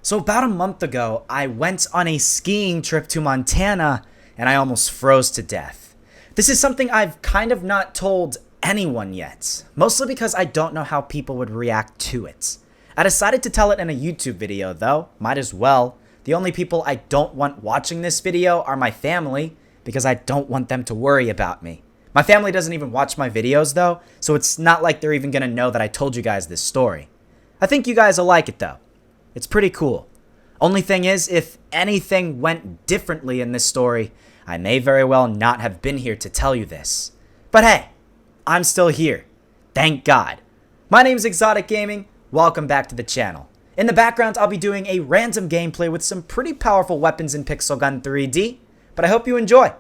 So about a month ago, I went on a skiing trip to Montana and I almost froze to death. This is something I've kind of not told anyone yet, mostly because I don't know how people would react to it. I decided to tell it in a YouTube video though, might as well. The only people I don't want watching this video are my family, because I don't want them to worry about me. My family doesn't even watch my videos though, so it's not like they're even gonna know that I told you guys this story. I think you guys will like it though. It's pretty cool. Only thing is, if anything went differently in this story, I may very well not have been here to tell you this. But hey, I'm still here. Thank God. My name is ExxotikGaming. Welcome back to the channel. In the background, I'll be doing a random gameplay with some pretty powerful weapons in Pixel Gun 3D, but I hope you enjoy.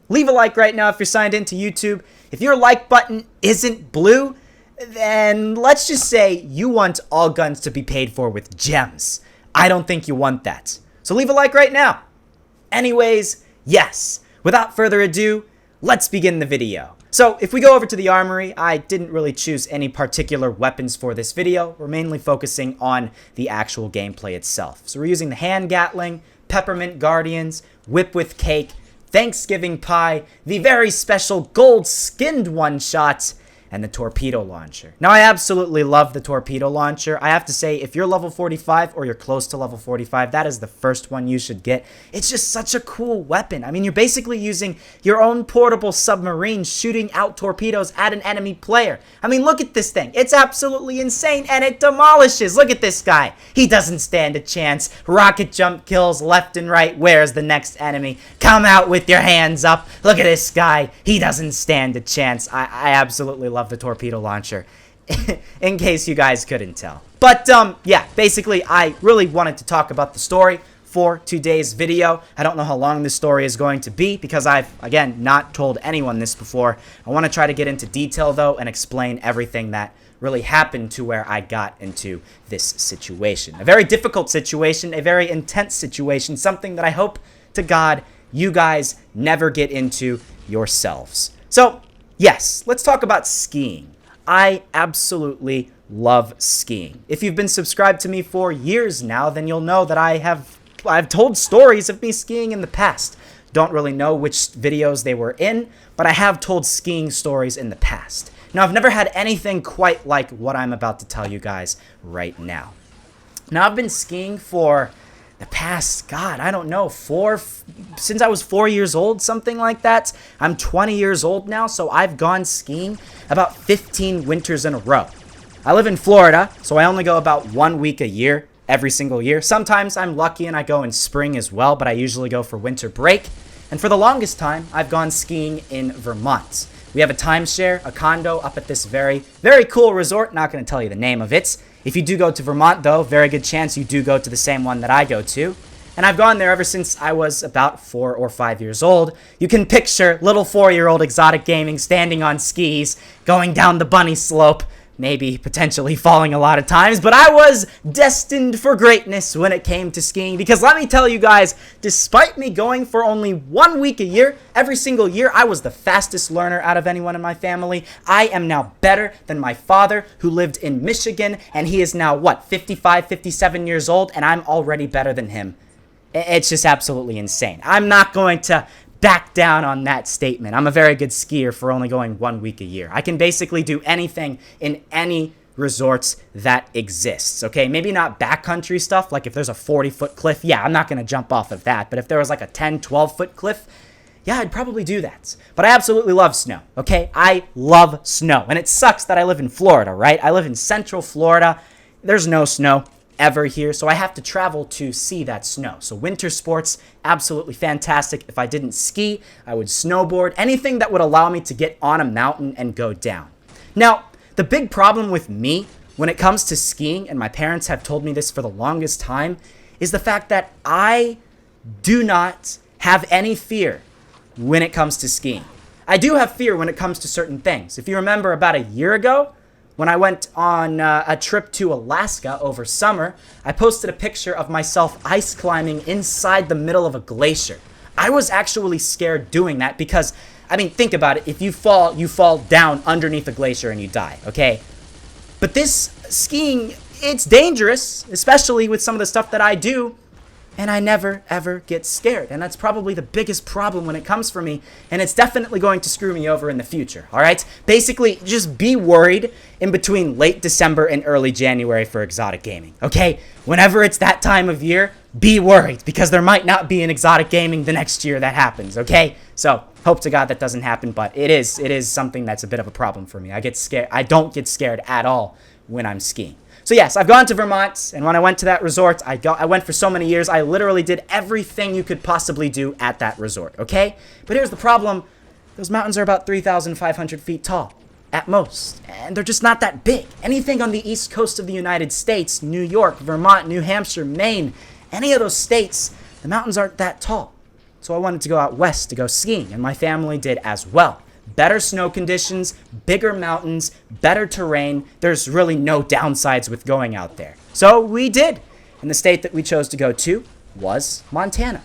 Leave a like right now if you're signed into YouTube. If your like button isn't blue, then let's just say you want all guns to be paid for with gems. I don't think you want that. So leave a like right now. Anyways, yes, without further ado, let's begin the video. So if we go over to the armory, I didn't really choose any particular weapons for this video. We're mainly focusing on the actual gameplay itself. So we're using the hand gatling, peppermint guardians, whip with cake, Thanksgiving pie, the very special gold skinned one-shot, and the torpedo launcher. Now, I absolutely love the torpedo launcher. I have to say, if you're level 45 or you're close to level 45, that is the first one you should get. It's just such a cool weapon. I mean, you're basically using your own portable submarine shooting out torpedoes at an enemy player. I mean, look at this thing. It's absolutely insane, and it demolishes. Look at this guy. He doesn't stand a chance. Rocket jump kills left and right. Where's the next enemy? Come out with your hands up. Look at this guy. He doesn't stand a chance. I absolutely love the torpedo launcher, in case you guys couldn't tell. But yeah, basically I really wanted to talk about the story for today's video. I don't know how long this story is going to be because I've, again, not told anyone this before. I want to try to get into detail though and explain everything that really happened to where I got into this situation. A very difficult situation, a very intense situation, something that I hope to God you guys never get into yourselves. So yes, let's talk about skiing. I absolutely love skiing. If you've been subscribed to me for years now, then you'll know that I've told stories of me skiing in the past. Don't really know which videos they were in, but I have told skiing stories in the past. Now, I've never had anything quite like what I'm about to tell you guys right now. Now, I've been skiing for the past, God, I don't know, since I was 4 years old, something like that. I'm 20 years old now, so I've gone skiing about 15 winters in a row. I live in Florida, so I only go about 1 week a year, every single year. Sometimes I'm lucky and I go in spring as well, but I usually go for winter break. And for the longest time, I've gone skiing in Vermont. We have a timeshare, a condo up at this very, very cool resort. Not going to tell you the name of it. If you do go to Vermont, though, very good chance you do go to the same one that I go to. And I've gone there ever since I was about 4 or 5 years old. You can picture little 4-year-old ExxotikGaming standing on skis, going down the bunny slope, maybe potentially falling a lot of times, but I was destined for greatness when it came to skiing, because let me tell you guys, despite me going for only 1 week a year, every single year, I was the fastest learner out of anyone in my family. I am now better than my father, who lived in Michigan, and he is now, what, 55, 57 years old, and I'm already better than him. It's just absolutely insane. I'm not going to back down on that statement. I'm a very good skier for only going 1 week a year. I can basically do anything in any resorts that exists, okay? Maybe not backcountry stuff, like if there's a 40-foot cliff, yeah, I'm not going to jump off of that. But if there was like a 10, 12-foot cliff, yeah, I'd probably do that. But I absolutely love snow, okay? I love snow. And it sucks that I live in Florida, right? I live in Central Florida. There's no snow ever here, so I have to travel to see that snow. So winter sports, absolutely fantastic. If I didn't ski, I would snowboard, anything that would allow me to get on a mountain and go down. Now, the big problem with me when it comes to skiing, and my parents have told me this for the longest time, is the fact that I do not have any fear when it comes to skiing. I do have fear when it comes to certain things. If you remember about a year ago, when I went on a trip to Alaska over summer, I posted a picture of myself ice climbing inside the middle of a glacier. I was actually scared doing that because, I mean, think about it. If you fall down underneath a glacier and you die, okay? But this skiing it's dangerous, especially with some of the stuff that I do. And I never, ever get scared. And that's probably the biggest problem when it comes for me. And it's definitely going to screw me over in the future, all right? Basically, just be worried in between late December and early January for exotic gaming, okay? Whenever it's that time of year, be worried, because there might not be an exotic gaming the next year that happens, okay? So, hope to God that doesn't happen, but it is something that's a bit of a problem for me. I get scared. I don't get scared at all when I'm skiing. So yes, I've gone to Vermont, and when I went to that resort, I went for so many years, I literally did everything you could possibly do at that resort, okay? But here's the problem. Those mountains are about 3,500 feet tall, at most, and they're just not that big. Anything on the east coast of the United States, New York, Vermont, New Hampshire, Maine, any of those states, the mountains aren't that tall. So I wanted to go out west to go skiing, and my family did as well. Better snow conditions, bigger mountains, better terrain. There's really no downsides with going out there. So we did. And the state that we chose to go to was Montana.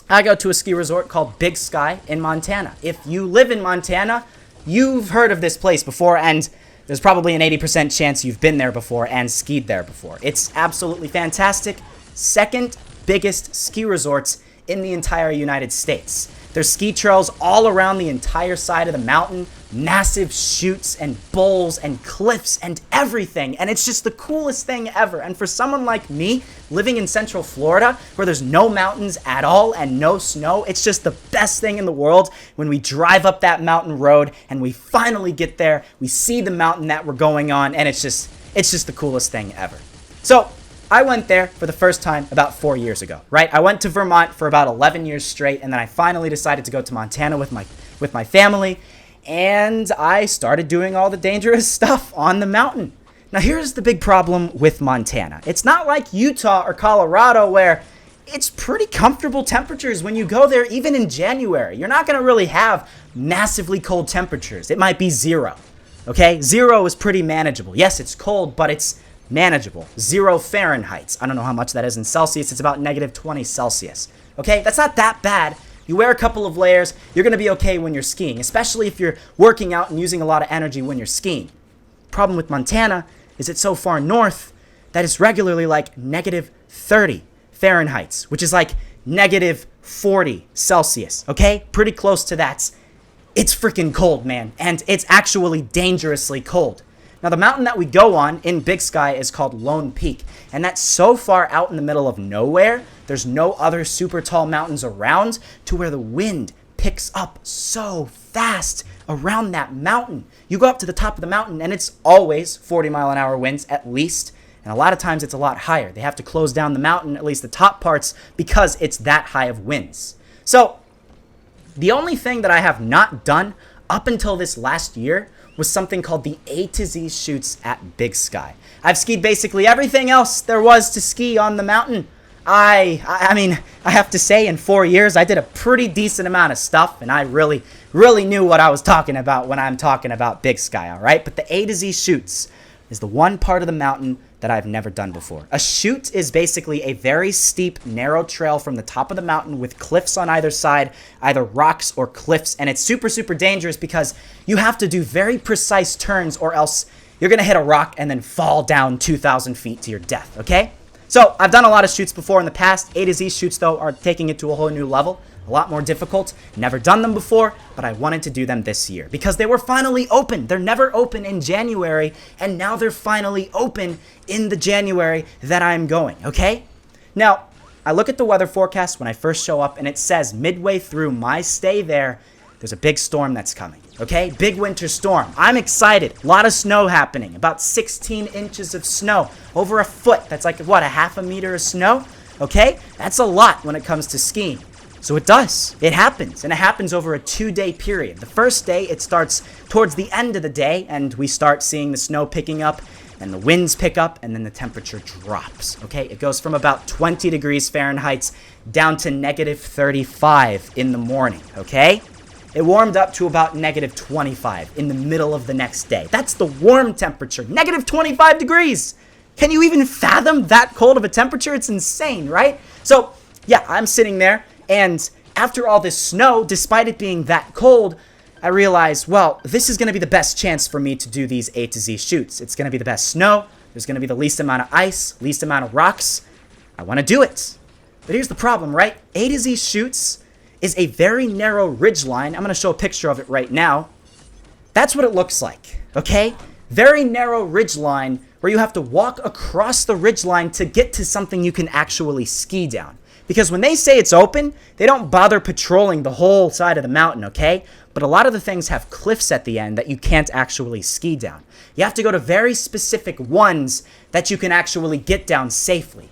I go to a ski resort called Big Sky in Montana. If you live in Montana, you've heard of this place before, and there's probably an 80% chance you've been there before and skied there before. It's absolutely fantastic. Second biggest ski resorts in the entire United States. There's ski trails all around the entire side of the mountain, massive chutes and bowls and cliffs and everything. And it's just the coolest thing ever. And for someone like me, living in Central Florida, where there's no mountains at all and no snow, it's just the best thing in the world when we drive up that mountain road and we finally get there, we see the mountain that we're going on, and it's just the coolest thing ever. So I went there for the first time about 4 years ago, right? I went to Vermont for about 11 years straight, and then I finally decided to go to Montana with my family, and I started doing all the dangerous stuff on the mountain. Now, here's the big problem with Montana. It's not like Utah or Colorado where it's pretty comfortable temperatures when you go there, even in January. You're not going to really have massively cold temperatures. It might be 0, okay? 0 is pretty manageable. Yes, it's cold, but it's manageable. 0 Fahrenheit. I don't know how much that is in Celsius. It's about -20 Celsius. Okay, that's not that bad. You wear a couple of layers, you're going to be okay when you're skiing, especially if you're working out and using a lot of energy when you're skiing. Problem with Montana is it's so far north that it's regularly like -30 Fahrenheit, which is like -40 Celsius. Okay, pretty close to that. It's freaking cold, man, and it's actually dangerously cold. Now, the mountain that we go on in Big Sky is called Lone Peak, and that's so far out in the middle of nowhere, there's no other super tall mountains around, to where the wind picks up so fast around that mountain. You go up to the top of the mountain, and it's always 40-mile-an-hour winds at least, and a lot of times it's a lot higher. They have to close down the mountain, at least the top parts, because it's that high of winds. So, the only thing that I have not done up until this last year was something called the A to Z chutes at Big Sky. I've skied basically everything else there was to ski on the mountain. I mean, I have to say, in 4 years, I did a pretty decent amount of stuff, and I really knew what I was talking about when I'm talking about Big Sky, all right? But the A to Z chutes is the one part of the mountain that I've never done before. A chute is basically a very steep, narrow trail from the top of the mountain with cliffs on either side, either rocks or cliffs, and it's super, super dangerous because you have to do very precise turns or else you're going to hit a rock and then fall down 2,000 feet to your death, okay? So, I've done a lot of chutes before in the past. A to Z chutes, though, are taking it to a whole new level. A lot more difficult. Never done them before, but I wanted to do them this year because they were finally open. They're never open in January, and now they're finally open in the January that I'm going, okay? Now, I look at the weather forecast when I first show up, and it says midway through my stay there's a big storm that's coming, okay? Big winter storm. I'm excited. A lot of snow happening. About 16 inches of snow. Over a foot. That's like, what, a half a meter of snow? Okay? That's a lot when it comes to skiing. So it does. It happens. And it happens over a 2-day period. The first day, it starts towards the end of the day, and we start seeing the snow picking up, and the winds pick up, and then the temperature drops. Okay? It goes from about 20 degrees Fahrenheit down to -35 in the morning. Okay? It warmed up to about -25 in the middle of the next day. That's the warm temperature. -25 degrees. Can you even fathom that cold of a temperature? It's insane, right? So, yeah, I'm sitting there, and after all this snow, despite it being that cold, I realized, well, this is going to be the best chance for me to do these A to Z chutes. It's going to be the best snow, There's going to be the least amount of ice, least amount of rocks. I want to do it. But here's the problem, right? A to Z chutes is a very narrow ridge line. I'm going to show a picture of it right now. That's what it looks like, okay? Very narrow ridge line where you have to walk across the ridge line to get to something you can actually ski down. Because when they say it's open, they don't bother patrolling the whole side of the mountain, okay? But a lot of the things have cliffs at the end that you can't actually ski down. You have to go to very specific ones that you can actually get down safely.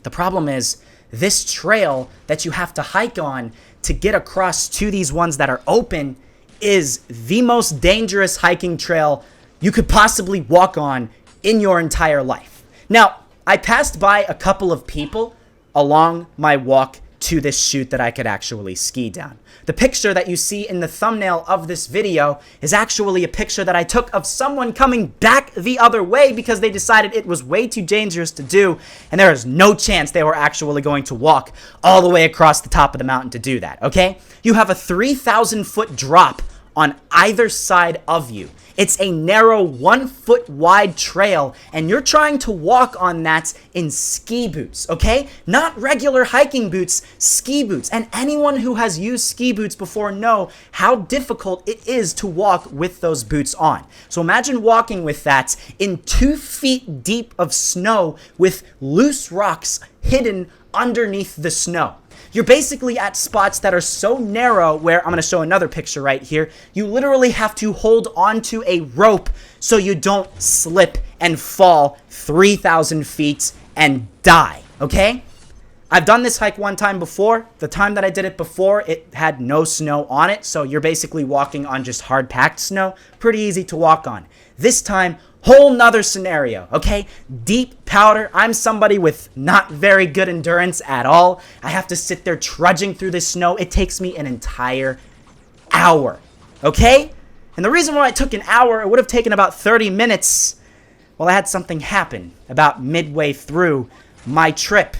The problem is, this trail that you have to hike on to get across to these ones that are open is the most dangerous hiking trail you could possibly walk on in your entire life. Now, I passed by a couple of people along my walk to this chute that I could actually ski down. The picture that you see in the thumbnail of this video is actually a picture that I took of someone coming back the other way because they decided it was way too dangerous to do, and there is no chance they were actually going to walk all the way across the top of the mountain to do that, okay? You have a 3,000-foot drop on either side of you. It's a narrow 1 foot wide trail, and you're trying to walk on that in ski boots, okay? Not regular hiking boots, ski boots. And anyone who has used ski boots before know how difficult it is to walk with those boots on. So imagine walking with that in 2 feet deep of snow with loose rocks hidden underneath the snow. You're basically at spots that are so narrow where, I'm going to show another picture right here, you literally have to hold onto a rope so you don't slip and fall 3,000 feet and die, okay? I've done this hike one time before. The time that I did it before, it had no snow on it, so you're basically walking on just hard-packed snow. Pretty easy to walk on. This time, whole nother scenario, okay? Deep powder. I'm somebody with not very good endurance at all. I have to sit there trudging through this snow. It takes me an entire hour, okay? And the reason why it took an hour, it would have taken about 30 minutes. Well, I had something happen about midway through my trip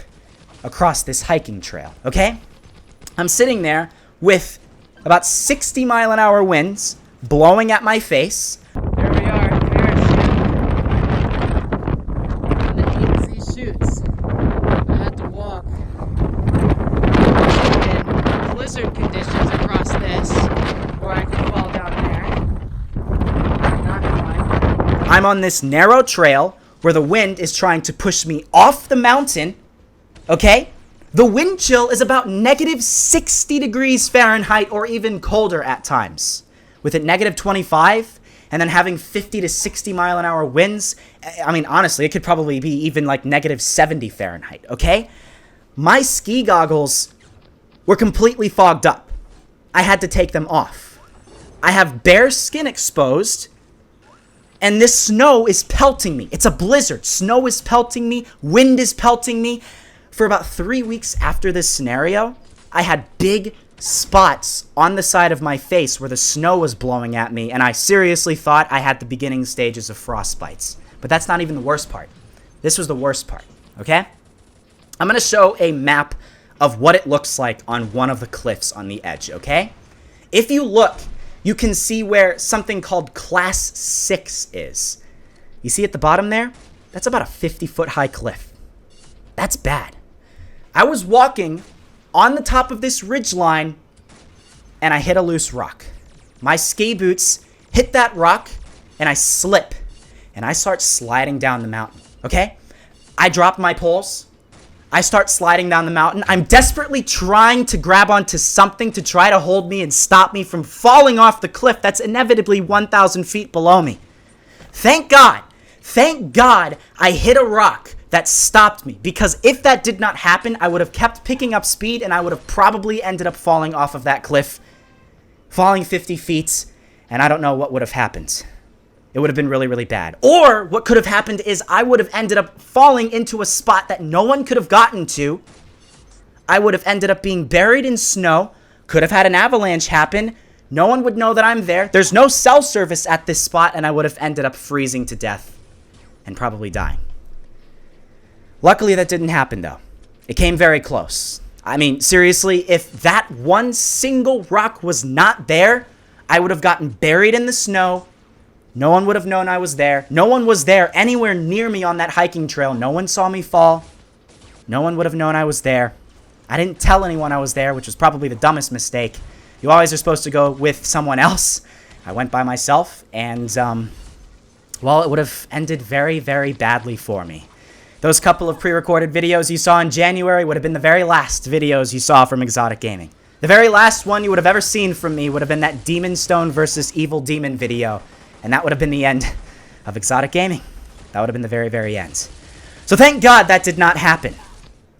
across this hiking trail, okay? I'm sitting there with about 60-mile-an-hour winds blowing at my face. There we are, on the EZ chutes. I had to walk in blizzard conditions across this, or I could fall down there. Not fine. I'm on this narrow trail where the wind is trying to push me off the mountain. Okay? The wind chill is about negative 60 degrees Fahrenheit or even colder at times. With it negative 25 and then having 50 to 60 mile an hour winds, I mean, honestly, it could probably be even like negative 70 Fahrenheit, okay? My ski goggles were completely fogged up. I had to take them off. I have bare skin exposed, and this snow is pelting me. It's a blizzard. Snow is pelting me. Wind is pelting me. For about 3 weeks after this scenario, I had big spots on the side of my face where the snow was blowing at me, and I seriously thought I had the beginning stages of frostbites. But that's not even the worst part. This was the worst part, okay? I'm going to show a map of what it looks like on one of the cliffs on the edge, okay? If you look, you can see where something called Class 6 is. You see at the bottom there? That's about a 50-foot high cliff. That's bad. I was walking on the top of this ridge line, and I hit a loose rock. My ski boots hit that rock, and I slip, and I start sliding down the mountain, okay? I drop my poles. I start sliding down the mountain. I'm desperately trying to grab onto something to try to hold me and stop me from falling off the cliff that's inevitably 1,000 feet below me. Thank God I hit a rock that stopped me, because if that did not happen, I would have kept picking up speed and I would have probably ended up falling off of that cliff, falling 50 feet, and I don't know what would have happened. It would have been really, really bad. Or what could have happened is I would have ended up falling into a spot that no one could have gotten to. I would have ended up being buried in snow, could have had an avalanche happen. No one would know that I'm there. There's no cell service at this spot, and I would have ended up freezing to death and probably dying. Luckily, that didn't happen, though. It came very close. I mean, seriously, if that one single rock was not there, I would have gotten buried in the snow, No one would have known I was there. No one was there anywhere near me on that hiking trail. No one saw me fall. No one would have known I was there. I didn't tell anyone I was there, which was probably the dumbest mistake. You always are supposed to go with someone else. I went by myself, and, well, it would have ended very, very badly for me. Those couple of pre-recorded videos you saw in January would have been the very last videos you saw from ExxotikGaming. The very last one you would have ever seen from me would have been that Demon Stone versus Evil Demon video. And that would have been the end of ExxotikGaming. That would have been the very, very end. So thank God that did not happen.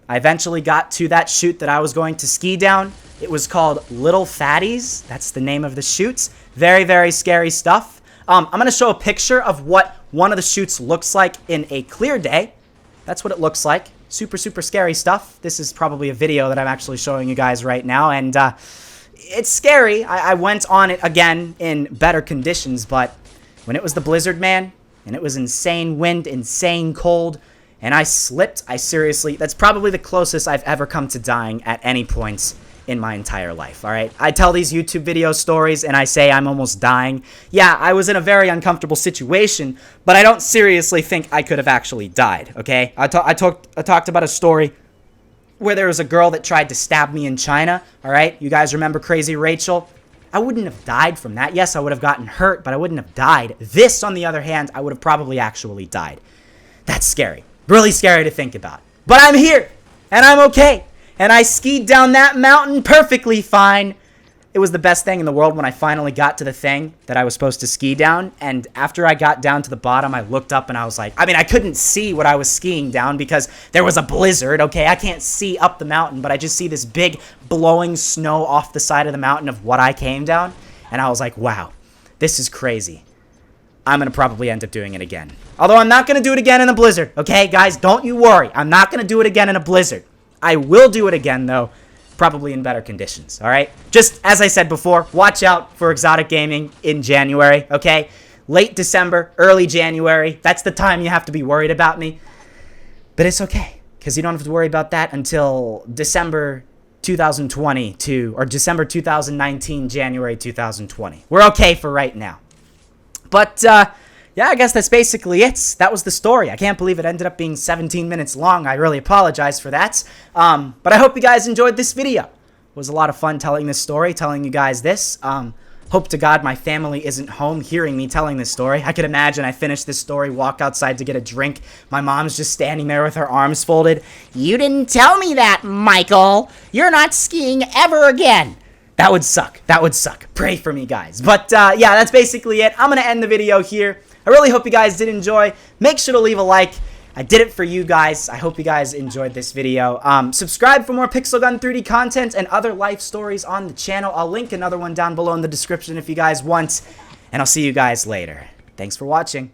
I eventually got to that chute that I was going to ski down. It was called Little Fatties. That's the name of the chutes. Very, very scary stuff. I'm going to show a picture of what one of the chutes looks like in a clear day. That's what it looks like. Super, super scary stuff. This is probably a video that I'm actually showing you guys right now. And it's scary. I went on it again in better conditions, but when it was the blizzard, man, and it was insane wind, insane cold, and I slipped, I seriously, that's probably the closest I've ever come to dying at any point in my entire life, all right? I tell these YouTube video stories, and I say I'm almost dying. Yeah, I was in a very uncomfortable situation, but I don't seriously think I could have actually died, okay? I talked about a story where there was a girl that tried to stab me in China, all right? You guys remember Crazy Rachel? I wouldn't have died from that. Yes, I would have gotten hurt, but I wouldn't have died. This, on the other hand, I would have probably actually died. That's scary. Really scary to think about. But I'm here, and I'm okay. And I skied down that mountain perfectly fine. It was the best thing in the world when I finally got to the thing that I was supposed to ski down. And after I got down to the bottom, I looked up and I was like, I mean, I couldn't see what I was skiing down because there was a blizzard, okay? I can't see up the mountain, but I just see this big blowing snow off the side of the mountain of what I came down. And I was like, wow, this is crazy. I'm going to probably end up doing it again. Although I'm not going to do it again in a blizzard, okay? Guys, don't you worry. I'm not going to do it again in a blizzard. I will do it again, though. Probably in better conditions, all right? Just as I said before, watch out for ExxotikGaming in January, okay? Late December, early January. That's the time you have to be worried about me. But it's okay, because you don't have to worry about that until December 2022, or December 2019, January 2020. We're okay for right now. But, yeah, I guess that's basically it. That was the story. I can't believe it ended up being 17 minutes long. I really apologize for that. But I hope you guys enjoyed this video. It was a lot of fun telling this story, telling you guys this. Hope to God my family isn't home hearing me telling this story. I could imagine I finish this story, walk outside to get a drink. My mom's just standing there with her arms folded. You didn't tell me that, Michael. You're not skiing ever again. That would suck. That would suck. Pray for me, guys. But, yeah, that's basically it. I'm going to end the video here. I really hope you guys did enjoy. Make sure to leave a like. I did it for you guys. I hope you guys enjoyed this video. Subscribe for more Pixel Gun 3D content and other life stories on the channel. I'll link another one down below in the description if you guys want. And I'll see you guys later. Thanks for watching.